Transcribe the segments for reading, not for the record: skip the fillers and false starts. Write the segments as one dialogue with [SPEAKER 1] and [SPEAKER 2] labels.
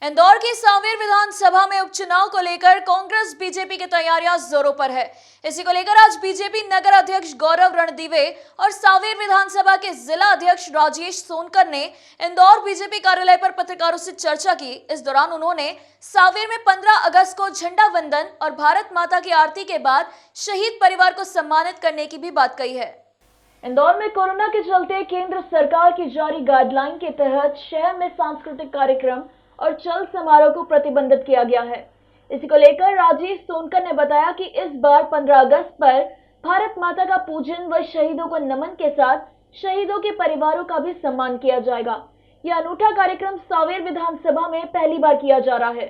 [SPEAKER 1] इंदौर की सांवेर विधानसभा में उपचुनाव को लेकर कांग्रेस बीजेपी की तैयारियां जोरों पर है। इसी को लेकर आज बीजेपी नगर अध्यक्ष गौरव रणदीवे और सांवेर विधानसभा के जिला अध्यक्ष राजेश सोनकर ने इंदौर बीजेपी कार्यालय पर पत्रकारों से चर्चा की। इस दौरान उन्होंने सांवेर में 15 अगस्त को झंडा वंदन और भारत माता की आरती के बाद शहीद परिवार को सम्मानित करने की भी बात कही है। इंदौर में कोरोना के चलते केंद्र सरकार की जारी गाइडलाइन के तहत शहर में सांस्कृतिक कार्यक्रम और चल समारोह को प्रतिबंधित किया गया है। इसी को लेकर राजेश सोनकर ने बताया कि इस बार 15 अगस्त पर भारत माता का पूजन व शहीदों को नमन के साथ शहीदों के परिवारों का भी सम्मान किया जाएगा। यह अनूठा कार्यक्रम सांवेर विधानसभा में पहली बार किया जा रहा है।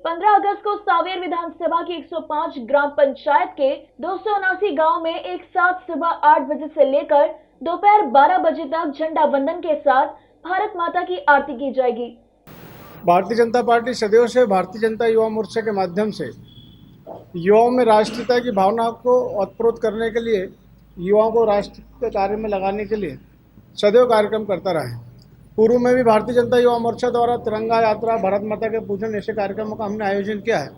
[SPEAKER 1] 15 अगस्त को सांवेर विधानसभा की 105 ग्राम पंचायत के 279 गांव में एक साथ सुबह 8 बजे से लेकर दोपहर 12 बजे तक झंडा वंदन के साथ भारत माता की आरती की जाएगी।
[SPEAKER 2] भारतीय जनता पार्टी सदैव से भारतीय जनता युवा मोर्चा के माध्यम से युवाओं में राष्ट्रीयता की भावना को ओतप्रोत करने के लिए, युवाओं को राष्ट्र के कार्य में लगाने के लिए सदैव कार्यक्रम करता रहा है। पूर्व में भी भारतीय जनता युवा मोर्चा द्वारा तिरंगा यात्रा, भारत माता के पूजन ऐसे कार्यक्रमों का हमने आयोजन किया है।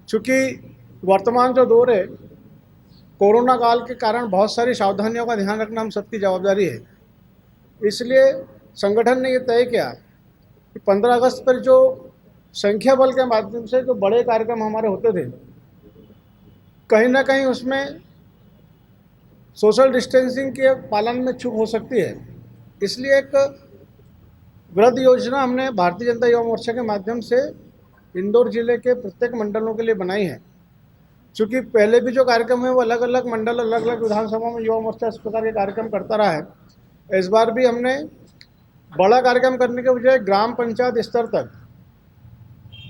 [SPEAKER 2] चूँकि वर्तमान जो दौर है, कोरोना काल के कारण बहुत सारी सावधानियों का ध्यान रखना हम सबकी जवाबदारी है। इसलिए संगठन ने ये तय किया 15 अगस्त पर जो संख्या बल के माध्यम से जो बड़े कार्यक्रम हमारे होते थे, कहीं ना कहीं उसमें सोशल डिस्टेंसिंग के पालन में चूक हो सकती है। इसलिए एक वृहद योजना हमने भारतीय जनता युवा मोर्चा के माध्यम से इंदौर जिले के प्रत्येक मंडलों के लिए बनाई है। चूँकि पहले भी जो कार्यक्रम है वो अलग अलग मंडल, अलग अलग विधानसभा में युवा मोर्चा इस प्रकार के कार्यक्रम करता रहा है। इस बार भी हमने बड़ा कार्यक्रम करने के बजाय ग्राम पंचायत स्तर तक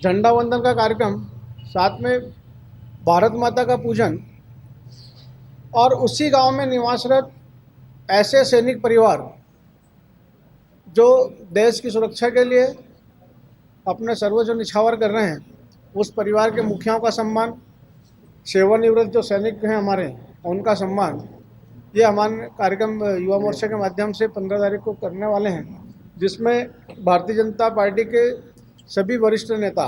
[SPEAKER 2] झंडा वंदन का कार्यक्रम, साथ में भारत माता का पूजन और उसी गांव में निवासरत ऐसे सैनिक परिवार जो देश की सुरक्षा के लिए अपने सर्वोच्च निछावर कर रहे हैं, उस परिवार के मुखियाओं का सम्मान, सेवानिवृत्त जो सैनिक हैं हमारे, उनका सम्मान, ये हमारे कार्यक्रम युवा मोर्चा के माध्यम से 15 तारीख को करने वाले हैं, जिसमें भारतीय जनता पार्टी के सभी वरिष्ठ नेता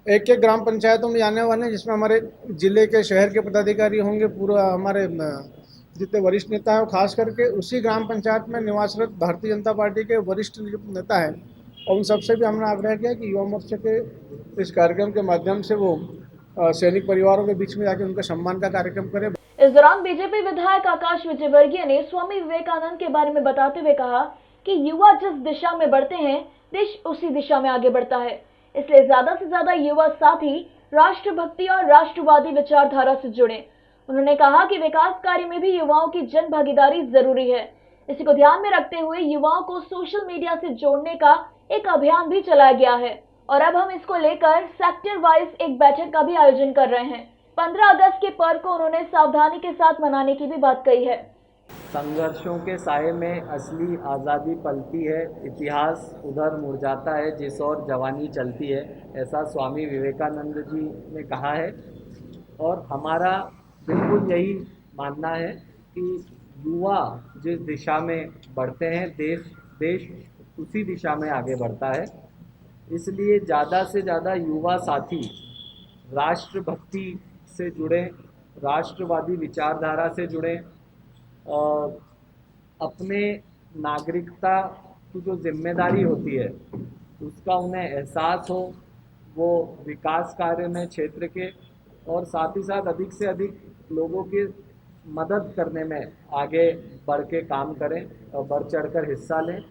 [SPEAKER 2] एक एक ग्राम पंचायतों में जाने वाले हैं, जिसमें हमारे जिले के, शहर के पदाधिकारी होंगे, पूरा हमारे जितने वरिष्ठ नेता हैं, खास करके उसी ग्राम पंचायत में निवासरत भारतीय जनता पार्टी के वरिष्ठ नेता हैं। और उन सबसे भी हमने आग्रह किया कि युवा मोर्चा के इस कार्यक्रम के माध्यम से वो सैनिक परिवारों के बीच में जाकर उनका सम्मान का कार्यक्रम करें।
[SPEAKER 1] इस दौरान बीजेपी विधायक आकाश विजयवर्गीय ने स्वामी विवेकानंद के बारे में बताते हुए कहा कि युवा जिस दिशा में बढ़ते हैं, देश उसी दिशा में आगे बढ़ता है। इसलिए ज्यादा से ज्यादा युवा साथी राष्ट्रभक्ति और राष्ट्रवादी विचारधारा से जुड़े। उन्होंने कहा कि विकास कार्य में भी युवाओं की जन भागीदारी जरूरी है। इसी को ध्यान में रखते हुए युवाओं को सोशल मीडिया से जोड़ने का एक अभियान भी चलाया गया है और अब हम इसको लेकर सेक्टर वाइज एक बैठक का भी आयोजन कर रहे हैं। 15 अगस्त के पर्व को उन्होंने सावधानी के साथ मनाने की भी बात कही है।
[SPEAKER 3] संघर्षों के साए में असली आज़ादी पलती है, इतिहास उधर मुरझाता है जिस ओर जवानी चलती है, ऐसा स्वामी विवेकानंद जी ने कहा है। और हमारा बिल्कुल यही मानना है कि युवा जिस दिशा में बढ़ते हैं, देश उसी दिशा में आगे बढ़ता है। इसलिए ज़्यादा से ज़्यादा युवा साथी राष्ट्रभक्ति से जुड़ें, राष्ट्रवादी विचारधारा से जुड़ें, अपने नागरिकता की जो जिम्मेदारी होती है उसका उन्हें एहसास हो, वो विकास कार्य में क्षेत्र के और साथ ही साथ अधिक से अधिक लोगों की मदद करने में आगे बढ़ के काम करें और बढ़ चढ़कर हिस्सा लें,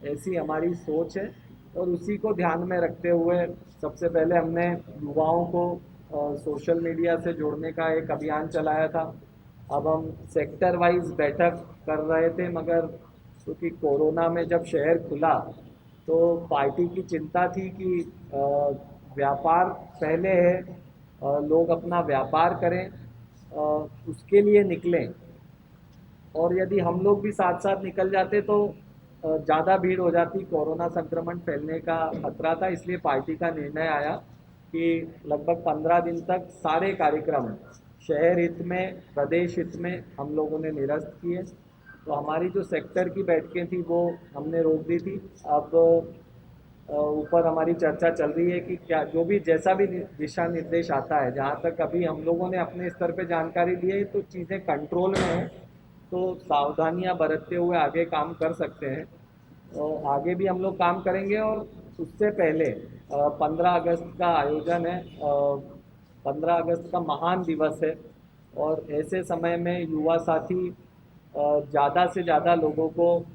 [SPEAKER 3] ऐसी हमारी सोच है। और उसी को ध्यान में रखते हुए सबसे पहले हमने युवाओं को सोशल मीडिया से जोड़ने का एक अभियान चलाया था। अब हम सेक्टर वाइज बैठक कर रहे थे, मगर क्योंकि कोरोना में जब शहर खुला तो पार्टी की चिंता थी कि व्यापार पहले है, लोग अपना व्यापार करें, उसके लिए निकलें, और यदि हम लोग भी साथ साथ निकल जाते तो ज़्यादा भीड़ हो जाती, कोरोना संक्रमण फैलने का खतरा था। इसलिए पार्टी का निर्णय आया कि लगभग 15 दिन तक सारे कार्यक्रम शहर हित में, प्रदेश हित में हम लोगों ने निरस्त किए। तो हमारी जो सेक्टर की बैठकें थी वो हमने रोक दी थी। अब ऊपर हमारी चर्चा चल रही है कि क्या जो भी जैसा भी दिशा निर्देश आता है, जहाँ तक अभी हम लोगों ने अपने स्तर पे जानकारी ली है तो चीज़ें कंट्रोल में हैं, तो सावधानियां बरतते हुए आगे काम कर सकते हैं। और आगे भी हम लोग काम करेंगे। और उससे पहले 15 अगस्त का आयोजन है। 15 अगस्त का महान दिवस है और ऐसे समय में युवा साथी ज़्यादा से ज़्यादा लोगों को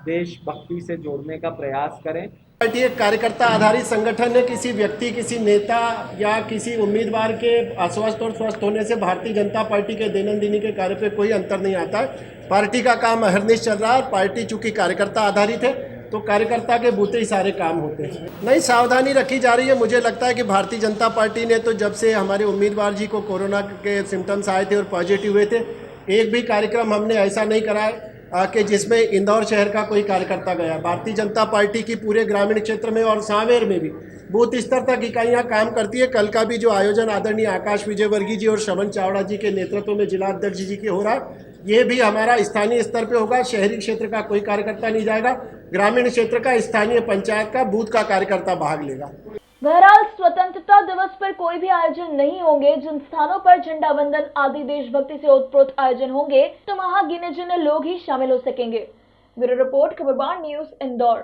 [SPEAKER 3] देशभक्ति से जोड़ने का प्रयास करें।
[SPEAKER 4] पार्टी एक कार्यकर्ता आधारित संगठन है। किसी व्यक्ति, किसी नेता या किसी उम्मीदवार के अस्वस्थ और स्वस्थ होने से भारतीय जनता पार्टी के दैनंदिनी के कार्य पे कोई अंतर नहीं आता है। पार्टी का काम अहरनिश चल रहा है। पार्टी चूंकि कार्यकर्ता आधारित है तो कार्यकर्ता के बूते ही सारे काम होते हैं। नहीं, सावधानी रखी जा रही है। मुझे लगता है कि भारतीय जनता पार्टी ने तो जब से हमारे उम्मीदवार जी को कोरोना के सिम्टम्स आए थे और पॉजिटिव हुए थे, एक भी कार्यक्रम हमने ऐसा नहीं कराया कि जिसमें इंदौर शहर का कोई कार्यकर्ता गया। भारतीय जनता पार्टी की पूरे ग्रामीण क्षेत्र में और सांवेर में भी बूथ स्तर तक इकाइयाँ काम करती है। कल का भी जो आयोजन आदरणीय आकाश विजयवर्गीय जी और श्रवण चावड़ा जी के नेतृत्व में जिला अध्यक्ष जी के हो रहा है, ये भी हमारा स्थानीय स्तर पे होगा। शहरी क्षेत्र का कोई कार्यकर्ता नहीं जाएगा, ग्रामीण क्षेत्र का, स्थानीय पंचायत का, बूथ का कार्यकर्ता भाग लेगा।
[SPEAKER 1] बहरहाल स्वतंत्रता दिवस पर कोई भी आयोजन नहीं होंगे। जिन स्थानों पर झंडा वंदन आदि देशभक्ति से ओतप्रोत आयोजन होंगे तो वहां गिने चुने लोग ही शामिल हो सकेंगे। Bureau report, Khabarban news, Indore.